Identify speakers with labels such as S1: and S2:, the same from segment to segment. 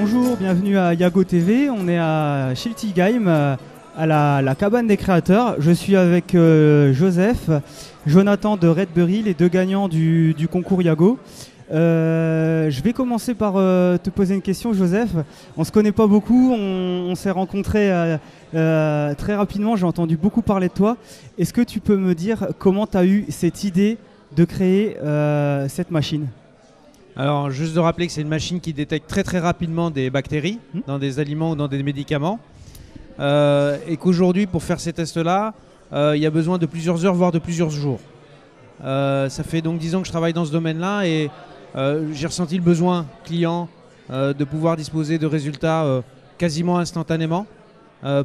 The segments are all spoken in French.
S1: Bonjour, bienvenue à Yago TV. On est à Shilty Game, à la cabane des créateurs. Je suis avec Joseph, Jonathan de Redbury, les deux gagnants du concours Yago. Je vais commencer par te poser une question, Joseph. On ne se connaît pas beaucoup, on s'est rencontrés très rapidement, j'ai entendu beaucoup parler de toi. Est-ce que tu peux me dire comment tu as eu cette idée de créer cette machine ?
S2: Alors, juste de rappeler que c'est une machine qui détecte très très rapidement des bactéries dans des aliments ou dans des médicaments. Et qu'aujourd'hui, pour faire ces tests-là, il y a besoin de plusieurs heures, voire de plusieurs jours. Ça fait donc 10 ans que je travaille dans ce domaine-là et j'ai ressenti le besoin client de pouvoir disposer de résultats quasiment instantanément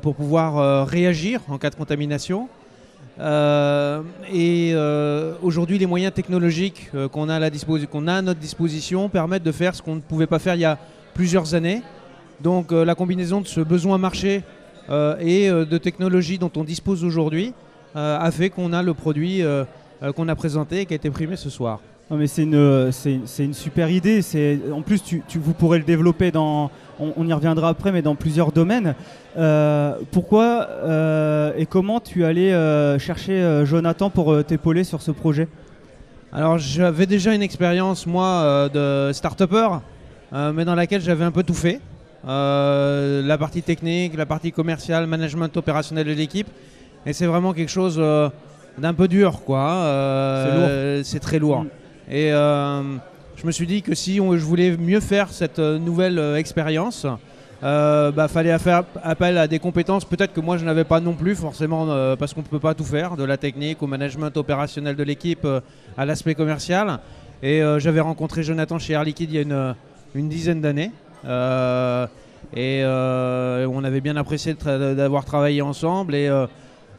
S2: pour pouvoir réagir en cas de contamination. Aujourd'hui, les moyens technologiques qu'on a à notre disposition permettent de faire ce qu'on ne pouvait pas faire il y a plusieurs années. Donc la combinaison de ce besoin marché et de technologies dont on dispose aujourd'hui a fait qu'on a le produit qu'on a présenté et qui a été primé ce soir.
S1: Non mais c'est une super idée. En plus, vous pourrez le développer on y reviendra après, mais dans plusieurs domaines. Pourquoi et comment tu allais chercher Jonathan pour t'épauler sur ce projet ?
S2: Alors j'avais déjà une expérience moi de start-upper, mais dans laquelle j'avais un peu tout fait. La partie technique, la partie commerciale, management opérationnel de l'équipe. Et c'est vraiment quelque chose d'un peu dur, quoi.
S1: C'est lourd.
S2: C'est très lourd. Et je me suis dit que si je voulais mieux faire cette nouvelle expérience, fallait faire appel à des compétences peut-être que moi je n'avais pas non plus forcément parce qu'on ne peut pas tout faire, de la technique au management opérationnel de l'équipe à l'aspect commercial. Et j'avais rencontré Jonathan chez Air Liquide il y a une dizaine d'années. On avait bien apprécié d'avoir travaillé ensemble et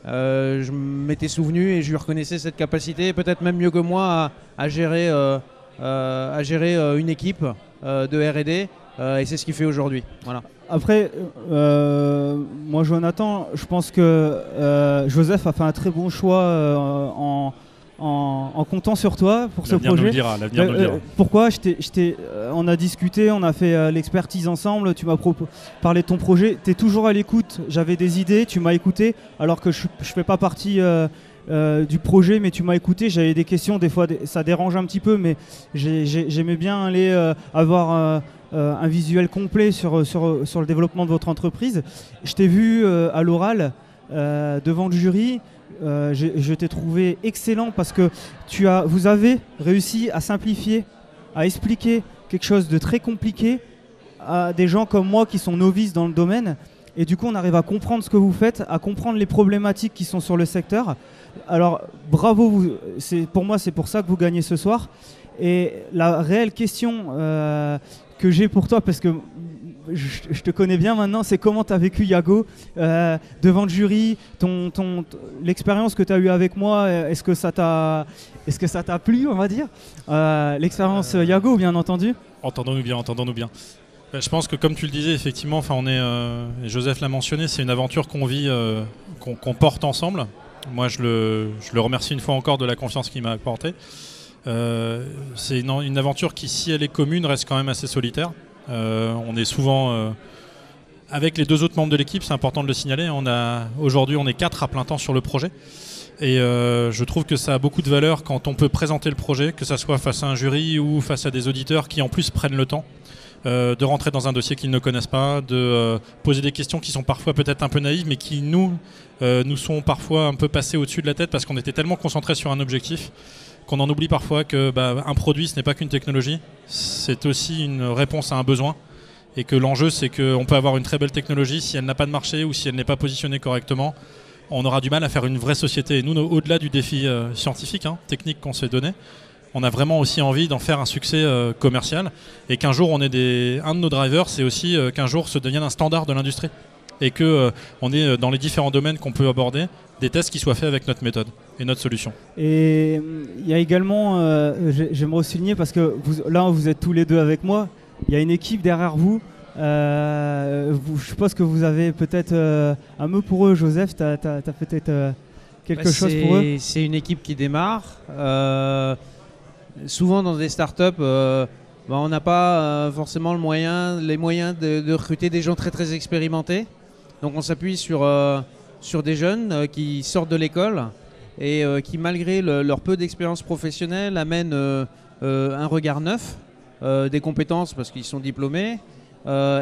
S2: je m'étais souvenu et je lui reconnaissais cette capacité, peut-être même mieux que moi, à gérer une équipe de R&D et c'est ce qu'il fait aujourd'hui. Voilà.
S1: Après, moi Jonathan, je pense que Joseph a fait un très bon choix en comptant sur toi pour ce projet.
S3: L'avenir nous le dira.
S1: Pourquoi on a discuté, on a fait l'expertise ensemble, tu m'as parlé de ton projet, tu es toujours à l'écoute, j'avais des idées, tu m'as écouté, alors que je ne fais pas partie du projet, mais tu m'as écouté, j'avais des questions, des fois ça dérange un petit peu, mais j'aimais bien aller avoir un visuel complet sur le développement de votre entreprise. Je t'ai vu à l'oral devant le jury. Je t'ai trouvé excellent parce que vous avez réussi à simplifier, à expliquer quelque chose de très compliqué à des gens comme moi qui sont novices dans le domaine. Et du coup, on arrive à comprendre ce que vous faites, à comprendre les problématiques qui sont sur le secteur. Alors, bravo, pour moi, c'est pour ça que vous gagnez ce soir. Et la réelle question que j'ai pour toi, parce que je te connais bien maintenant, c'est comment tu as vécu Yago devant le jury, l'expérience que tu as eue avec moi, est-ce que ça t'a plu, on va dire, l'expérience Yago, bien entendu.
S3: Entendons-nous bien. Je pense que comme tu le disais, effectivement, Joseph l'a mentionné, c'est une aventure qu'on vit, qu'on porte ensemble. Moi, je le remercie une fois encore de la confiance qu'il m'a accordée. C'est une aventure qui, si elle est commune, reste quand même assez solitaire. On est souvent avec les deux autres membres de l'équipe, c'est important de le signaler. Aujourd'hui, on est 4 à plein temps sur le projet. Et je trouve que ça a beaucoup de valeur quand on peut présenter le projet, que ça soit face à un jury ou face à des auditeurs qui en plus prennent le temps de rentrer dans un dossier qu'ils ne connaissent pas, de poser des questions qui sont parfois peut-être un peu naïves, mais qui nous sont parfois un peu passées au-dessus de la tête parce qu'on était tellement concentrés sur un objectif qu'on en oublie parfois que un produit, ce n'est pas qu'une technologie, c'est aussi une réponse à un besoin. Et que l'enjeu, c'est qu'on peut avoir une très belle technologie, si elle n'a pas de marché ou si elle n'est pas positionnée correctement, on aura du mal à faire une vraie société. Et nous, au-delà du défi scientifique, technique qu'on s'est donné, on a vraiment aussi envie d'en faire un succès commercial. Et qu'un jour, un de nos drivers, c'est aussi qu'un jour, se devienne un standard de l'industrie. Et qu'on ait dans les différents domaines qu'on peut aborder, des tests qui soient faits avec notre méthode et notre solution.
S1: Et il y a également, j'aimerais souligner, parce que vous êtes tous les deux avec moi, il y a une équipe derrière vous. Je suppose que vous avez peut-être un mot pour eux. Joseph, tu as peut-être quelque chose pour eux.
S2: C'est une équipe qui démarre. Souvent dans des startups, on n'a pas forcément les moyens de recruter des gens très très expérimentés. Donc on s'appuie sur des jeunes qui sortent de l'école et qui, malgré leur peu d'expérience professionnelle, amènent un regard neuf, des compétences parce qu'ils sont diplômés,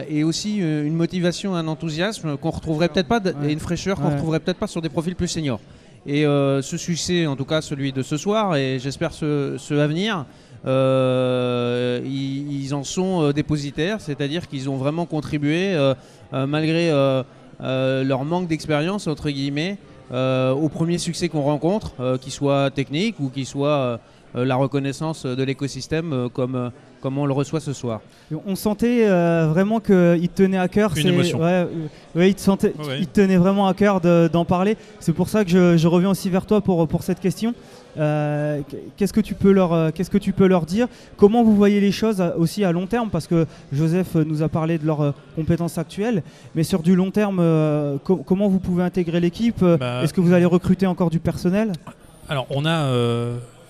S2: et aussi une motivation, un enthousiasme qu'on retrouverait peut-être pas, et une fraîcheur qu'on retrouverait peut-être pas sur des profils plus seniors. Et ce succès, en tout cas celui de ce soir, et j'espère ceux à venir, ils en sont dépositaires, c'est-à-dire qu'ils ont vraiment contribué, malgré leur manque d'expérience, entre guillemets, au premier succès qu'on rencontre, qu'il soit technique ou qu'il soit la reconnaissance de l'écosystème comme on le reçoit ce soir.
S1: On sentait vraiment qu'il te tenait à cœur.
S3: Une émotion.
S1: Il te tenait vraiment à cœur d'en parler. C'est pour ça que je reviens aussi vers toi pour cette question. Qu'est-ce que tu peux leur dire? Comment vous voyez les choses aussi à long terme? Parce que Joseph nous a parlé de leurs compétences actuelles, mais sur du long terme, comment vous pouvez intégrer l'équipe? Est-ce que vous allez recruter encore du personnel?
S3: Alors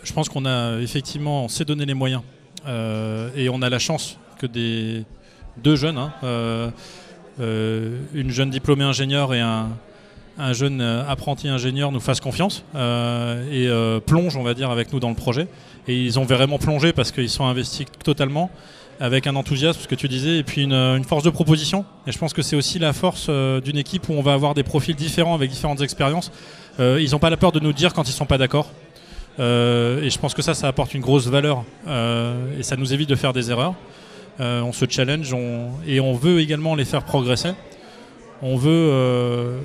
S3: je pense qu'on a effectivement, on s'est donné les moyens et on a la chance que deux jeunes, une jeune diplômée ingénieure et un jeune apprenti ingénieur nous fassent confiance et plongent, on va dire, avec nous dans le projet. Et ils ont vraiment plongé parce qu'ils sont investis totalement avec un enthousiasme, ce que tu disais, et puis une force de proposition. Et je pense que c'est aussi la force d'une équipe où on va avoir des profils différents avec différentes expériences. Ils n'ont pas la peur de nous dire quand ils ne sont pas d'accord. Et je pense que ça apporte une grosse valeur et ça nous évite de faire des erreurs. On se challenge et on veut également les faire progresser. On veut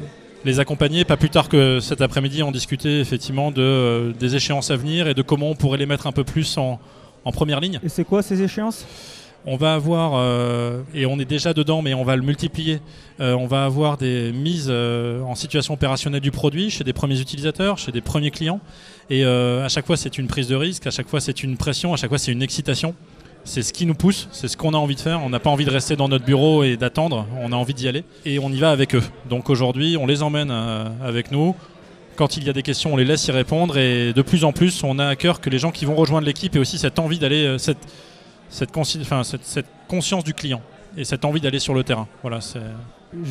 S3: les accompagner. Pas plus tard que cet après-midi, on discutait effectivement des échéances à venir et de comment on pourrait les mettre un peu plus en première ligne.
S1: Et c'est quoi ces échéances ?
S3: On va avoir, et on est déjà dedans, mais on va le multiplier, on va avoir des mises en situation opérationnelle du produit chez des premiers utilisateurs, chez des premiers clients. Et à chaque fois, c'est une prise de risque, à chaque fois, c'est une pression, à chaque fois, c'est une excitation. C'est ce qui nous pousse, c'est ce qu'on a envie de faire. On n'a pas envie de rester dans notre bureau et d'attendre, on a envie d'y aller. Et on y va avec eux. Donc aujourd'hui, on les emmène avec nous. Quand il y a des questions, on les laisse y répondre. Et de plus en plus, on a à cœur que les gens qui vont rejoindre l'équipe aient aussi cette envie d'aller... cette conscience du client et cette envie d'aller sur le terrain. Voilà,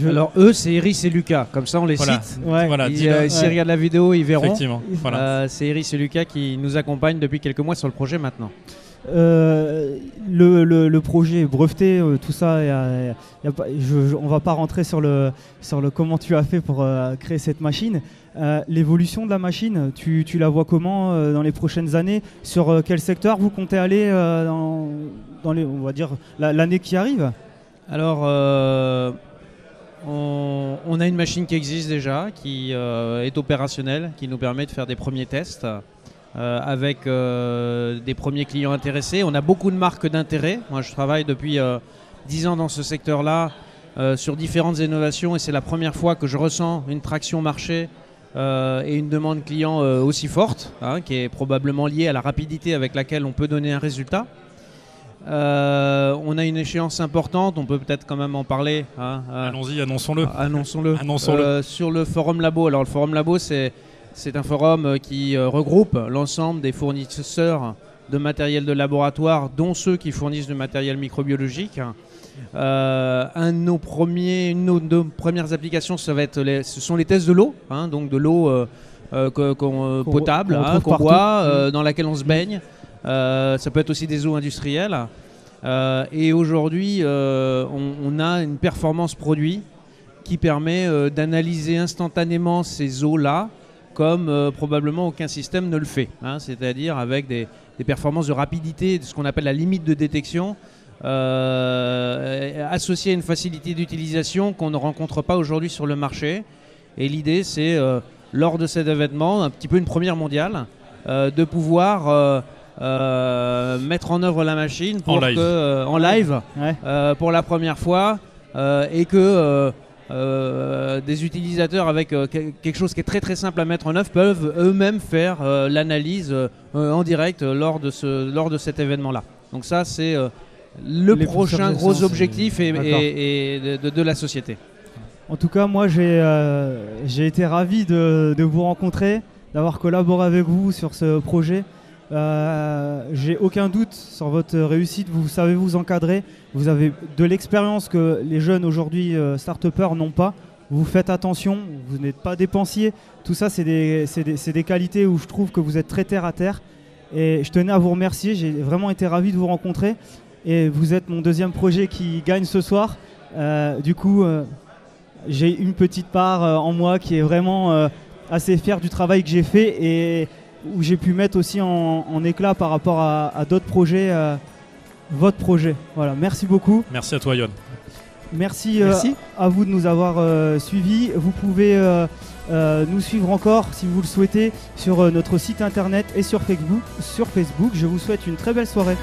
S2: Alors eux, c'est Iris et Lucas, comme ça on les cite.
S3: Voilà,
S2: s'ils regardent la vidéo, ils verront.
S3: Effectivement. Voilà.
S2: C'est Iris et Lucas qui nous accompagnent depuis quelques mois sur le projet maintenant.
S1: Le projet est breveté, tout ça, on va pas rentrer sur le comment tu as fait pour créer cette machine. L'évolution de la machine, tu la vois comment dans les prochaines années? Sur quel secteur vous comptez aller dans on va dire l'année qui arrive?
S2: Alors on a une machine qui existe déjà, qui est opérationnelle, qui nous permet de faire des premiers tests avec des premiers clients intéressés. On a beaucoup de marques d'intérêt. Moi je travaille depuis 10 ans dans ce secteur-là sur différentes innovations et c'est la première fois que je ressens une traction marché et une demande client aussi forte, qui est probablement liée à la rapidité avec laquelle on peut donner un résultat. On a une échéance importante, on peut peut-être quand même en parler.
S3: Allons-y, annonçons-le.
S2: Annonçons-le. Sur le Forum Labo. Alors le Forum Labo, c'est un forum qui regroupe l'ensemble des fournisseurs de matériel de laboratoire, dont ceux qui fournissent du matériel microbiologique. Une de nos premières applications, ce sont les tests de l'eau, donc de l'eau potable, qu'on boit, dans laquelle on se baigne. Ça peut être aussi des eaux industrielles. Et aujourd'hui, on a une performance produit qui permet d'analyser instantanément ces eaux-là comme probablement aucun système ne le fait. C'est-à-dire avec des performances de rapidité, de ce qu'on appelle la limite de détection, associée à une facilité d'utilisation qu'on ne rencontre pas aujourd'hui sur le marché. Et l'idée, c'est, lors de cet événement, un petit peu une première mondiale, de pouvoir mettre en œuvre la machine pour en live pour la première fois et que des utilisateurs avec quelque chose qui est très très simple à mettre en œuvre peuvent eux-mêmes faire l'analyse en direct lors de cet événement-là. Donc ça, c'est le prochain gros objectif de la société.
S1: En tout cas, moi j'ai été ravi de vous rencontrer, d'avoir collaboré avec vous sur ce projet. J'ai aucun doute sur votre réussite. Vous savez vous encadrer. Vous avez de l'expérience que les jeunes aujourd'hui start-upers n'ont pas. Vous faites attention, vous n'êtes pas dépensier. Tout ça, c'est des qualités où je trouve que vous êtes très terre à terre. Et je tenais à vous remercier. J'ai vraiment été ravi de vous rencontrer. Et vous êtes mon deuxième projet qui gagne ce soir. Du coup, j'ai une petite part en moi qui est vraiment assez fier du travail que j'ai fait et où j'ai pu mettre aussi en éclat par rapport à d'autres projets, votre projet. Voilà, merci beaucoup.
S3: Merci à toi, Yon.
S1: Merci. À vous de nous avoir suivis. Vous pouvez nous suivre encore si vous le souhaitez sur notre site internet et sur Facebook. Je vous souhaite une très belle soirée.